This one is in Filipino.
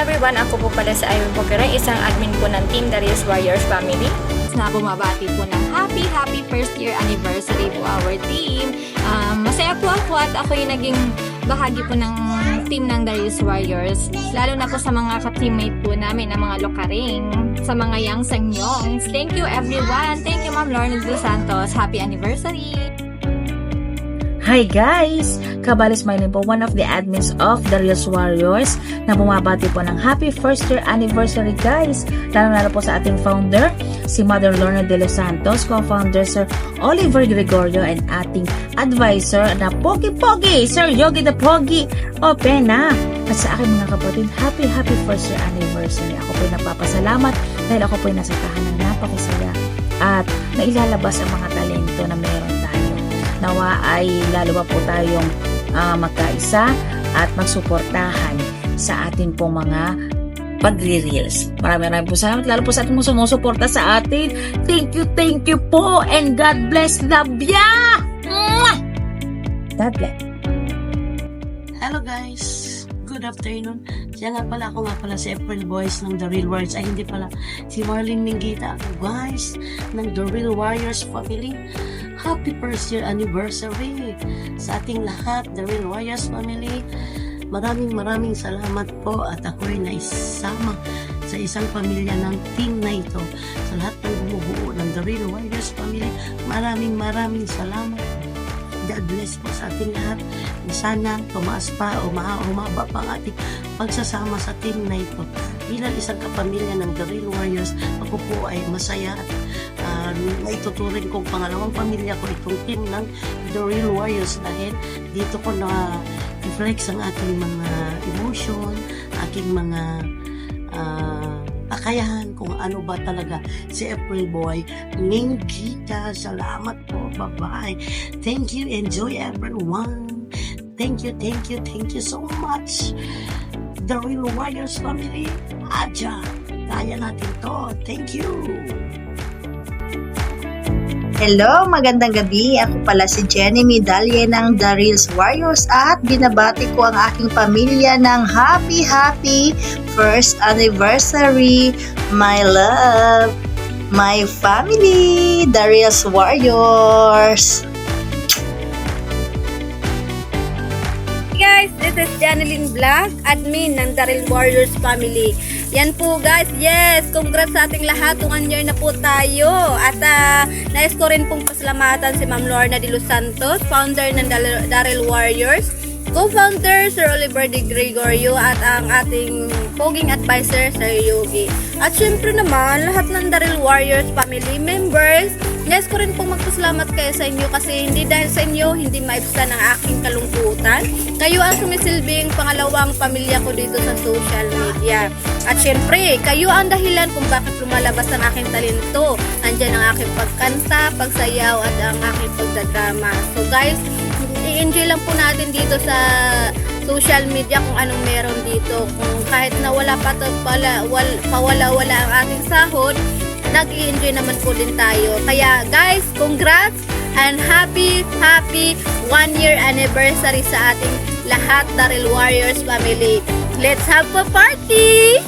everyone, ako po pala sa Iron Pokera, isang admin po ng Team Darius Warriors Family. Na bumabati po ng happy first year anniversary po our team. Masaya po ako at ako yung naging bahagi po ng team ng Darius Warriors. Lalo na po sa mga ka-teammate po namin, ng mga lokaring, sa mga youngs and yongs. Thank you everyone. Thank you Ma'am Lorna Dos Santos. Happy anniversary! Hi guys! Kabali smiling po, one of the admins of Darius Warriors na bumabati po ng happy first year anniversary guys. Lalo po sa ating founder, si Mother Lorna de los Santos, co-founder Sir Oliver Gregorio, and ating advisor na Pogi-Pogi, Sir Yogi the Pogi Opena. At sa aking mga kapatid, happy first year anniversary. Ako po nagpapasalamat dahil ako po nasa tahanan napakasaya at nailalabas ang mga talento na meron tayo. Nawa ay lalo pa po tayong magkaisa at magsuportahan sa atin pong mga pagre-reels. Maraming po salamat lalo po sa ating sumusuporta sa atin. Thank you po and God bless. Love ya! God bless. Hello guys! Good afternoon. Siya nga pala, ako nga pala si April Boys ng The Real Warriors. Ay hindi pala, si Marlene Minggita. Guys, ng The Real Warriors family. Happy first year anniversary sa ating lahat, The Real Warriors family. Maraming salamat po at ako'y naisama sa isang pamilya ng team na ito. Sa lahat ng bumubuo ng The Real Warriors family, maraming salamat. God bless po sa ating lahat. Sana tumaas pa o humaba pa ang ating pagsasama sa team na ito. Bilang isang kapamilya ng The Real Warriors, ako po ay masaya at maituturing kong pangalawang pamilya ko itong team ng The Real Warriors dahil dito ko na reflex ang aking mga emotion, aking mga kakayahan kung ano ba talaga si April Boy Minggita. Salamat po. Bye-bye. Thank you. Enjoy everyone. Thank you so much. The Real Warriors family. Aja. Kaya natin to. Thank you. Hello, magandang gabi. Ako pala si Jenny Medalye ng Darius Warriors at binabati ko ang aking pamilya ng happy first anniversary. My love, my family, Darius Warriors. Guys, this is Janeline Black, admin ng Darius Warriors family. Yan po guys, yes, congrats sa ating lahat, 1 year na po tayo. At nais ko rin pong pasalamatan si Ma'am Lorna de los Santos, founder ng Darius Warriors, co-founder Sir Oliver de Gregorio, at ang ating poging advisor Sir Yogi. At syempre naman, lahat ng Darius Warriors family members, nais ko rin pong magpasalamat kayo sa inyo kasi hindi dahil sa inyo, hindi maibsan ang aking kalungkutan. Kayo ang sumisilbing pangalawang pamilya ko dito sa social media. At syempre, kayo ang dahilan kung bakit lumalabas ang aking talento. Andyan ang aking pagkanta, pagsayaw, at ang aking pagdadrama. So guys, i-enjoy lang po natin dito sa social media kung anong meron dito. Kung kahit na wala pawala-wala ang ating sahod, nag-i-enjoy naman po din tayo. Kaya guys, congrats and happy 1 year anniversary sa ating lahat, Darius Warriors family. Let's have a party!